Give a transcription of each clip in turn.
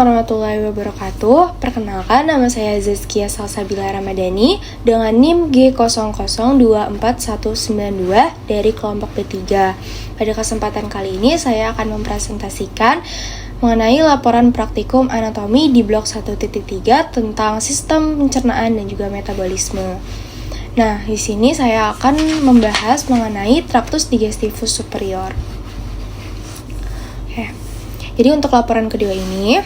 warahmatullahi wabarakatuh. Perkenalkan, nama saya Zazkia Salsabila Ramadhani dengan NIM G00241192 dari kelompok B3. Pada kesempatan kali ini saya akan mempresentasikan mengenai laporan praktikum anatomi di blok 1.3 tentang sistem pencernaan dan juga metabolisme. Nah, di sini saya akan membahas mengenai traktus digestivus superior. Jadi untuk laporan kedua ini,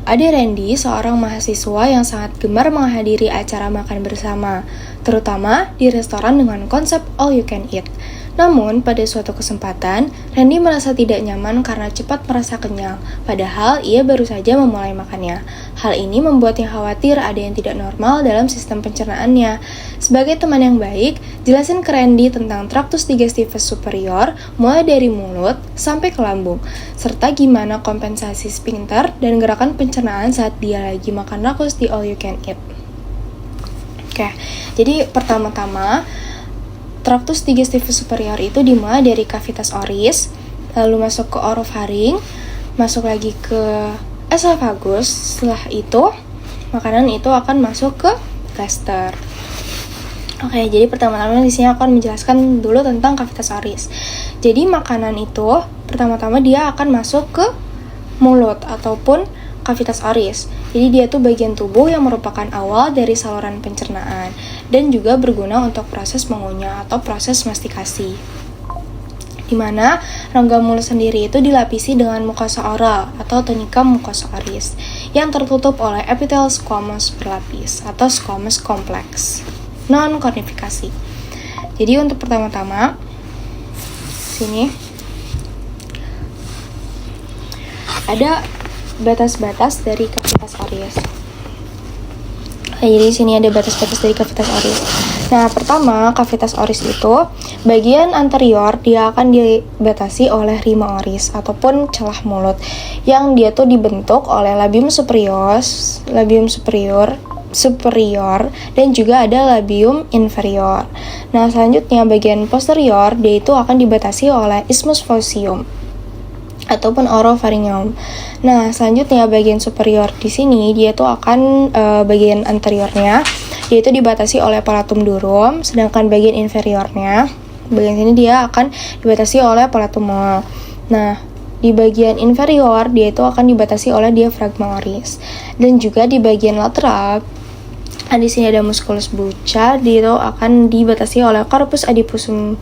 ada Randy, seorang mahasiswa yang sangat gemar menghadiri acara makan bersama, terutama di restoran dengan konsep all you can eat. Namun, pada suatu kesempatan, Randy merasa tidak nyaman karena cepat merasa kenyang, padahal ia baru saja memulai makannya. Hal ini membuatnya khawatir ada yang tidak normal dalam sistem pencernaannya. Sebagai teman yang baik, jelasin ke Randy tentang traktus digestivus superior, mulai dari mulut sampai ke lambung, serta gimana kompensasi sphincter dan gerakan pencernaan saat dia lagi makan rakus di all you can eat. Jadi pertama-tama, traktus digestivus superior itu dimulai dari kavitas oris, lalu masuk ke orofaring, masuk lagi ke esofagus. Setelah itu, makanan itu akan masuk ke gaster. Jadi pertama-tama di sini akan menjelaskan dulu tentang kavitas oris. Jadi makanan itu pertama-tama dia akan masuk ke mulut ataupun kavitas oris. Jadi dia tuh bagian tubuh yang merupakan awal dari saluran pencernaan dan juga berguna untuk proses mengunyah atau proses mastikasi. Di mana rongga mulut sendiri itu dilapisi dengan mukosa oral atau tunika mukosa oris yang tertutup oleh epitel squamous berlapis atau squamous kompleks non kornifikasi. Jadi untuk pertama-tama sini ada batas-batas dari kavitas oris. Jadi sini ada batas-batas dari kavitas oris. Nah, pertama, kavitas oris itu bagian anterior dia akan dibatasi oleh rima oris ataupun celah mulut yang dia tuh dibentuk oleh labium superior dan juga ada labium inferior. Nah, selanjutnya bagian posterior dia itu akan dibatasi oleh isthmus faecium ataupun oropharyngeum. Nah, selanjutnya bagian superior di sini dia tuh akan bagian anteriornya dia itu dibatasi oleh palatum durum, sedangkan bagian inferiornya bagian sini dia akan dibatasi oleh palatum mole. Nah, di bagian inferior dia itu akan dibatasi oleh diafragma oris dan juga di bagian lateral di sini ada musculus bucca, dia itu akan dibatasi oleh corpus adipusum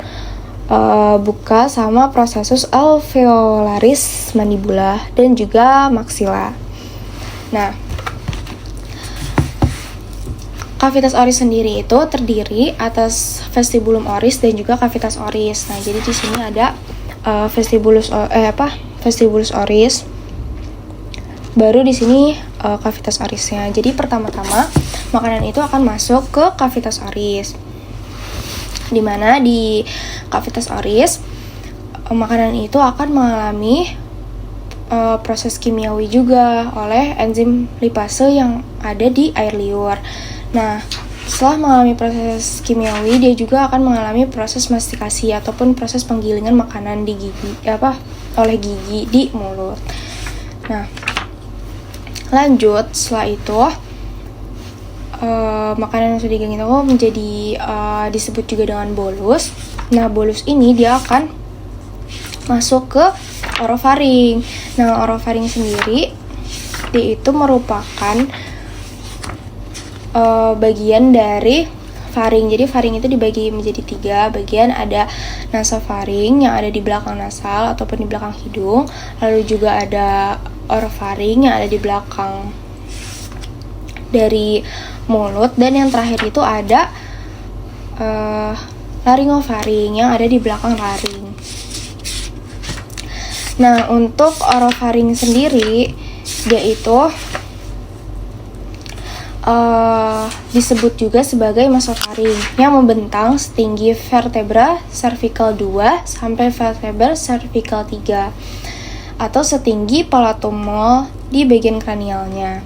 buka sama processus alveolaris mandibula dan juga maxilla. Nah, kavitas oris sendiri itu terdiri atas vestibulum oris dan juga kavitas oris. Nah, jadi di sini ada vestibulus oris. Baru di sini kavitas orisnya. Jadi pertama-tama makanan itu akan masuk ke kavitas oris. Di mana di kavitas oris makanan itu akan mengalami proses kimiawi juga oleh enzim lipase yang ada di air liur. Nah, setelah mengalami proses kimiawi, dia juga akan mengalami proses mastikasi ataupun proses penggilingan makanan di gigi oleh gigi di mulut. Nah, lanjut setelah itu makanan yang sudah digiling itu menjadi disebut juga dengan bolus. Nah, bolus ini dia akan masuk ke orofaring. Nah, orofaring sendiri dia itu merupakan bagian dari faring. Jadi faring itu dibagi menjadi 3 bagian. Ada nasofaring yang ada di belakang nasal ataupun di belakang hidung. Lalu juga ada orofaring yang ada di belakang dari mulut, dan yang terakhir itu ada laryngofaring yang ada di belakang laring. Nah, untuk orofaring sendiri dia itu disebut juga sebagai mesofaring yang membentang setinggi vertebra cervical 2 sampai vertebra cervical 3 atau setinggi palatum mole di bagian kranialnya.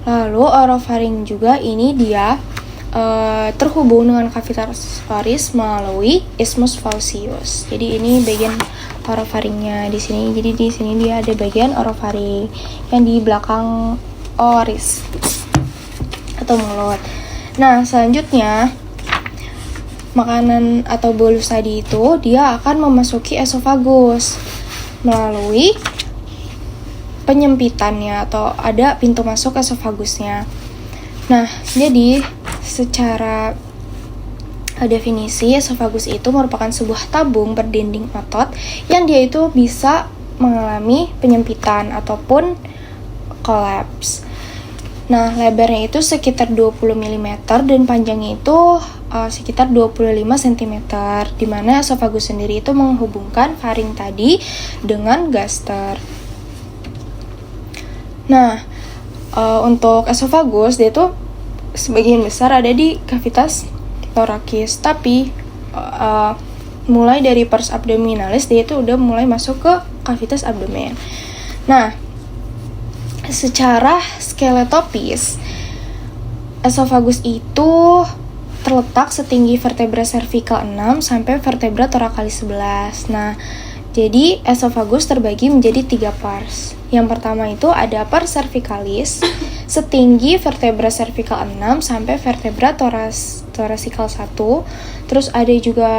Lalu orofaring juga ini dia terhubung dengan cavitas oris melalui isthmus faucius. Jadi ini bagian orofaringnya di sini. Jadi di sini dia ada bagian orofaring yang di belakang oris atau mulut. Nah, selanjutnya makanan atau bolus tadi itu dia akan memasuki esofagus melalui penyempitannya atau ada pintu masuk esofagusnya. Nah, jadi secara definisi esofagus itu merupakan sebuah tabung berdinding otot yang dia itu bisa mengalami penyempitan ataupun kolaps. Nah, lebarnya itu sekitar 20 mm dan panjangnya itu sekitar 25 cm, di mana esofagus sendiri itu menghubungkan faring tadi dengan gaster. Nah, untuk esofagus dia itu sebagian besar ada di cavitas thoracis, tapi mulai dari pars abdominalis dia itu udah mulai masuk ke cavitas abdomen. Nah, secara skeletopis esofagus itu terletak setinggi vertebra cervical 6 sampai vertebra thoracalis 11. Nah, jadi esofagus terbagi menjadi 3 pars. Yang pertama itu ada pars cervicalis setinggi vertebra cervical 6 sampai vertebra thoracical 1. Terus ada juga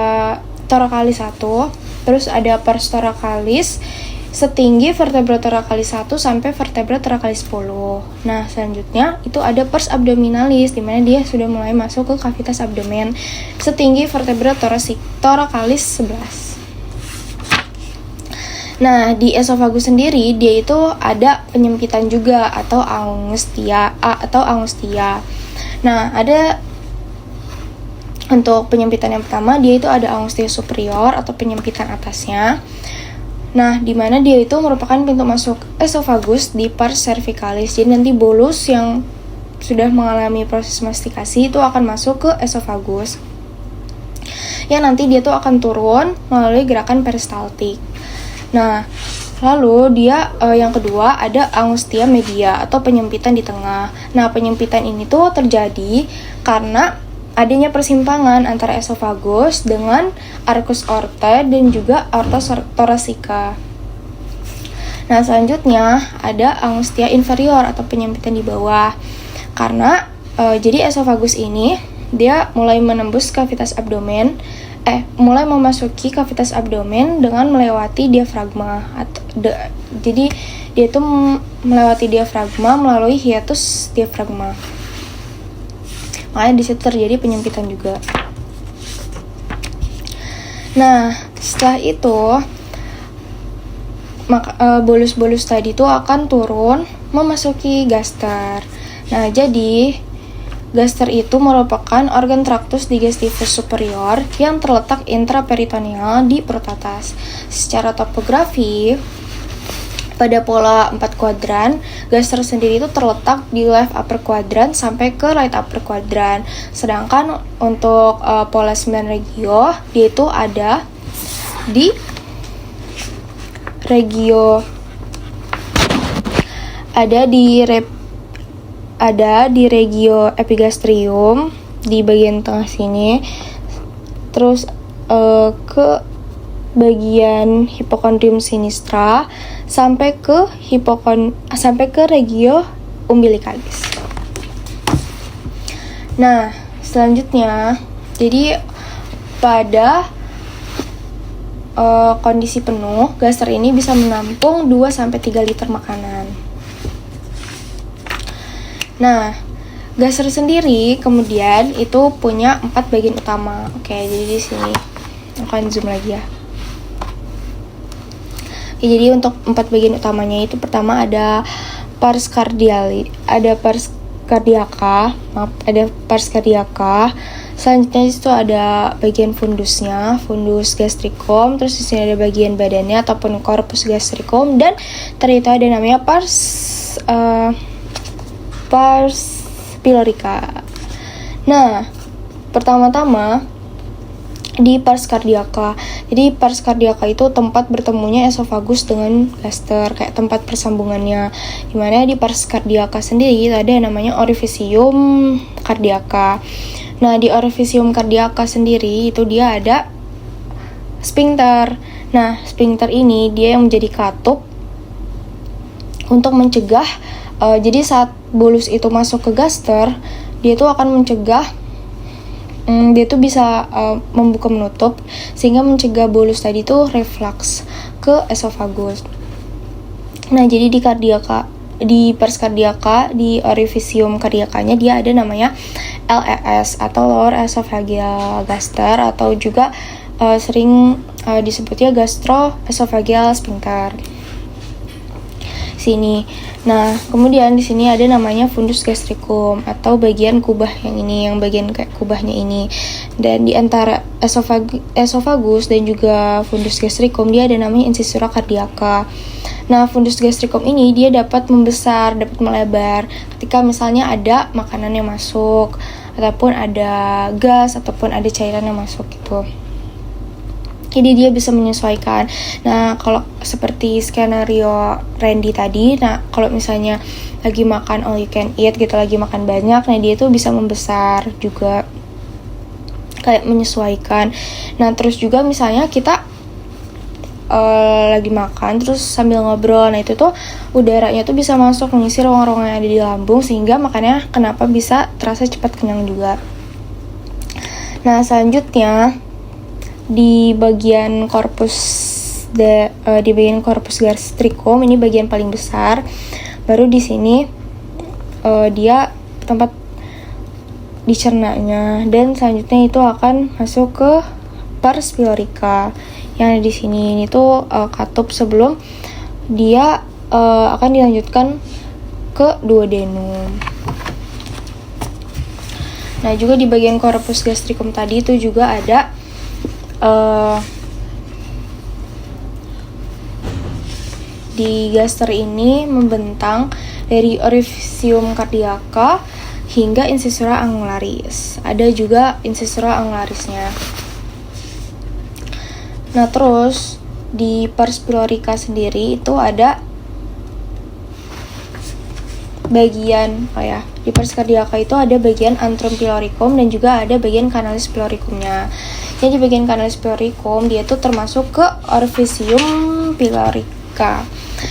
thoracalis 1. Terus ada pars thoracalis setinggi vertebra thoracalis 1 sampai vertebra thoracalis 10. Nah, selanjutnya itu ada pars abdominalis di mana dia sudah mulai masuk ke cavitas abdomen setinggi vertebra thoracalis 11. Nah, di esofagus sendiri dia itu ada penyempitan juga atau angustia Nah, ada untuk penyempitan yang pertama dia itu ada angustia superior atau penyempitan atasnya. Nah, di mana dia itu merupakan pintu masuk esofagus di pars cervicalis. Jadi nanti bolus yang sudah mengalami proses mastikasi itu akan masuk ke esofagus. Yang nanti dia tuh akan turun melalui gerakan peristaltik. Nah, lalu dia yang kedua ada angustia media atau penyempitan di tengah. Nah, penyempitan ini tuh terjadi karena adanya persimpangan antara esofagus dengan arcus aortae dan juga aorta thoracika. Nah, selanjutnya ada angustia inferior atau penyempitan di bawah. Karena jadi esofagus ini dia mulai menembus cavitas abdomen, mulai memasuki cavitas abdomen dengan melewati diafragma. Jadi dia itu melewati diafragma melalui hiatus diafragma. Makanya di situ terjadi penyempitan juga. Nah, setelah itu bolus-bolus tadi itu akan turun memasuki gaster. Nah, jadi gaster itu merupakan organ traktus digestivus superior yang terletak intraperitoneal di perut atas. Secara topografi, pada pola 4 kuadran, gaster sendiri itu terletak di left upper quadrant sampai ke right upper quadrant. Sedangkan untuk pola 9 regio, dia itu ada di regio regio epigastrium di bagian tengah sini. Terus ke bagian hipokondrium sinistra sampai ke regio umbilicalis. Nah, selanjutnya jadi pada kondisi penuh, gaster ini bisa menampung 2-3 liter makanan. Nah, gaster sendiri kemudian itu punya 4 bagian utama. Oke, jadi di sini akan zoom lagi ya. Jadi untuk 4 bagian utamanya itu pertama ada pars cardiaca. Selanjutnya itu ada bagian fundusnya, fundus gastricum, terus di sini ada bagian badannya ataupun corpus gastricum, dan ternyata ada namanya pars pylorica. Nah, pertama-tama di pars cardiaca. Jadi pars cardiaca itu tempat bertemunya esofagus dengan gaster, kayak tempat persambungannya. Dimana di pars cardiaca sendiri ada namanya orificium cardiaca. Nah, di orifisium cardiaca sendiri itu dia ada sphincter. Nah, sphincter ini dia yang menjadi katup untuk mencegah, jadi saat bolus itu masuk ke gaster, dia tuh akan mencegah, dia tuh bisa membuka menutup sehingga mencegah bolus tadi tuh reflux ke esofagus. Nah, jadi di cardiaca, di pars cardiaca, di orifisium cardiacanya dia ada namanya LES atau lower esophageal gaster, atau juga sering disebutnya gastroesophageal sphincter. Sini. Nah, kemudian di sini ada namanya fundus gastricum atau bagian kubah yang ini, yang bagian kayak kubahnya ini. Dan di antara esofagus dan juga fundus gastricum dia ada namanya incisura cardiaca. Nah, fundus gastricum ini dia dapat membesar, dapat melebar ketika misalnya ada makanan yang masuk, ataupun ada gas, ataupun ada cairan yang masuk gitu. Jadi dia bisa menyesuaikan. Nah, kalau seperti skenario Randy tadi, nah kalau misalnya lagi makan all you can eat gitu, lagi makan banyak, nah dia tuh bisa membesar juga, kayak menyesuaikan. Nah, terus juga misalnya kita lagi makan terus sambil ngobrol, nah itu tuh udaranya tuh bisa masuk mengisi ruang-ruang yang ada di lambung, sehingga makanya kenapa bisa terasa cepat kenyang juga. Nah, selanjutnya di bagian corpus gastricum, ini bagian paling besar. Baru di sini dia tempat dicernanya, dan selanjutnya itu akan masuk ke pars pylorica yang ada di sini. Ini tuh katup sebelum dia akan dilanjutkan ke duodenum. Nah, juga di bagian corpus gastricum tadi itu juga ada di gaster ini membentang dari orifisium cardiaca hingga incisura angularis. Ada juga incisura angularisnya. Nah, terus di pars pylorica sendiri itu ada bagian di pars cardiaca itu ada bagian antrum pyloricum dan juga ada bagian canalis pyloricumnya. Jadi bagian canalis pyloricum dia tuh termasuk ke orifisium pylorica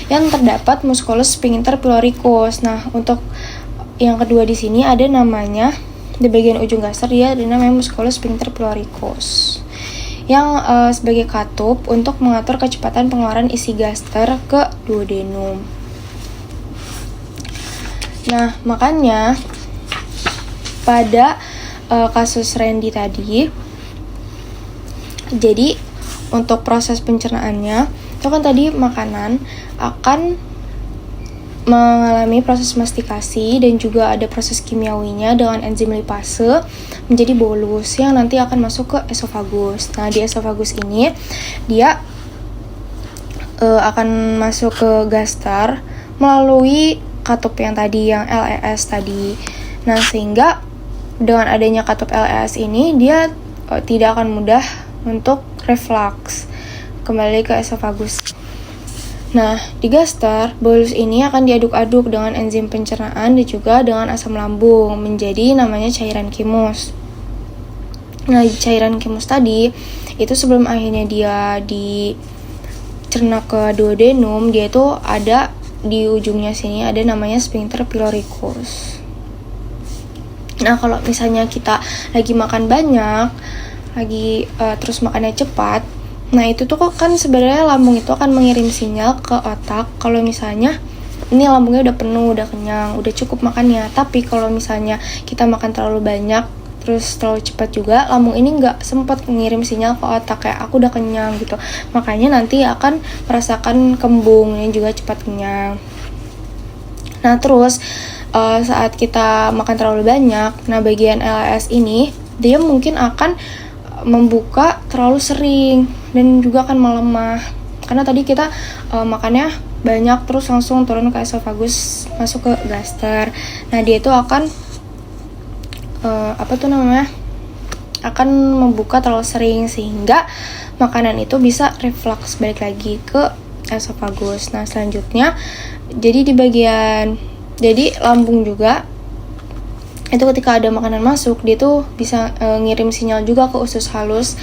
yang terdapat musculus sphincter pyloricus. Nah, untuk yang kedua di sini ada namanya, di bagian ujung gaster dia ada namanya musculus sphincter pyloricus yang sebagai katup untuk mengatur kecepatan pengeluaran isi gaster ke duodenum. Nah, makanya pada kasus Randy tadi, jadi untuk proses pencernaannya itu kan tadi makanan akan mengalami proses mastikasi dan juga ada proses kimiawinya dengan enzim lipase menjadi bolus yang nanti akan masuk ke esofagus. Nah, di esofagus ini dia akan masuk ke gaster melalui katup yang tadi, yang LES tadi. Nah, sehingga dengan adanya katup LES ini dia tidak akan mudah untuk reflux kembali ke esofagus. Nah, di gaster, bolus ini akan diaduk-aduk dengan enzim pencernaan dan juga dengan asam lambung menjadi namanya cairan kimus. Nah, cairan kimus tadi itu sebelum akhirnya dia dicerna ke duodenum, dia itu ada di ujungnya sini ada namanya sphincter pyloricus. Nah, kalau misalnya kita lagi makan banyak, terus makannya cepat, nah itu tuh kan sebenarnya lambung itu akan mengirim sinyal ke otak kalau misalnya ini lambungnya udah penuh, udah kenyang, udah cukup makannya. Tapi kalau misalnya kita makan terlalu banyak terus terlalu cepat juga, lambung ini nggak sempat mengirim sinyal ke otak kayak aku udah kenyang gitu. Makanya nanti akan merasakan kembung yang juga cepat kenyang. Nah, terus saat kita makan terlalu banyak, nah bagian LES ini dia mungkin akan membuka terlalu sering dan juga akan melemah karena tadi kita makannya banyak terus langsung turun ke esofagus masuk ke gaster. Nah, dia itu akan akan membuka terlalu sering sehingga makanan itu bisa reflux balik lagi ke esofagus. Nah, selanjutnya jadi lambung juga itu ketika ada makanan masuk, dia tuh bisa ngirim sinyal juga ke usus halus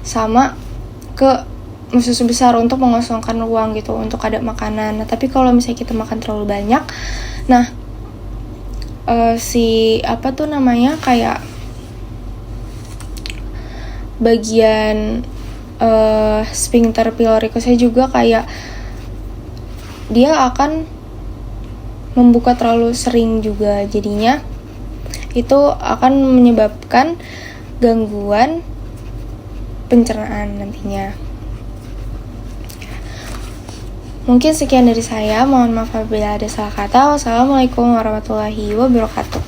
sama ke usus besar untuk mengosongkan ruang gitu untuk ada makanan. Nah, tapi kalau misalnya kita makan terlalu banyak, nah kayak bagian sphincter pyloricusnya juga kayak dia akan membuka terlalu sering juga, jadinya itu akan menyebabkan gangguan pencernaan nantinya. Mungkin sekian dari saya, mohon maaf apabila ada salah kata. Wassalamualaikum warahmatullahi wabarakatuh.